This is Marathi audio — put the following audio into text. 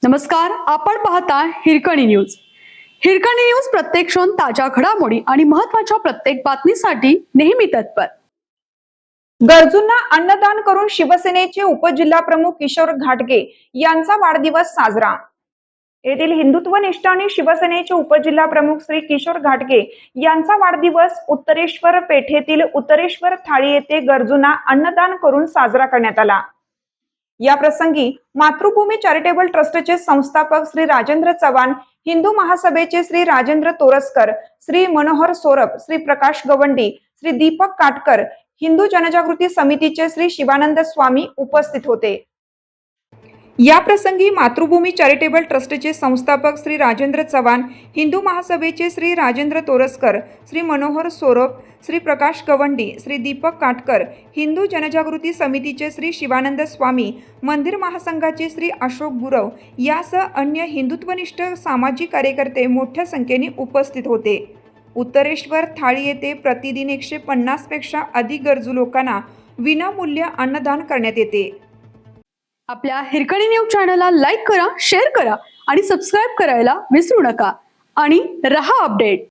नमस्कार, आपण पाहता हिरकणी न्यूज. हिरकणी न्यूज प्रत्येक क्षण ताज्या घडामोडी आणि महत्त्वाच्या प्रत्येक बातमीसाठी नेहमी तत्पर. गरजूंना अन्नदान करून शिवसेनेचे उपजिल्हाप्रमुख किशोर घाटगे यांचा वाढदिवस साजरा. येथील हिंदुत्वनिष्ठ आणि शिवसेनेचे उपजिल्हाप्रमुख श्री किशोर घाटगे यांचा वाढदिवस उत्तरेश्वर पेठेतील उत्तरेश्वर थाळी येथे गरजूंना अन्नदान करून साजरा करण्यात आला. या प्रसंगी मातृभूमी चॅरिटेबल ट्रस्टचे संस्थापक श्री राजेंद्र चव्हाण, हिंदू महासभेचे श्री राजेंद्र तोरसकर, श्री मनोहर सोरप, श्री प्रकाश गवंडी, श्री दीपक काटकर, हिंदू जनजागृती समितीचे श्री शिवानंद स्वामी उपस्थित होते. या प्रसंगी मातृभूमी चॅरिटेबल ट्रस्टचे संस्थापक श्री राजेंद्र चव्हाण, हिंदू महासभेचे श्री राजेंद्र तोरसकर, श्री मनोहर सोरप, श्री प्रकाश गवंडी, श्री दीपक काटकर, हिंदू जनजागृती समितीचे श्री शिवानंद स्वामी, मंदिर महासंघाचे श्री अशोक गुरव यासह अन्य हिंदुत्वनिष्ठ सामाजिक कार्यकर्ते मोठ्या संख्येने उपस्थित होते. उत्तरेश्वर थाळी येथे प्रतिदिन 150 पेक्षा अधिक गरजू लोकांना विनामूल्य अन्नदान करण्यात येते. आपल्या हिरकणी न्यूज चॅनलला लाईक करा, शेअर करा आणि सबस्क्राईब करायला विसरू नका आणि रहा अपडेट.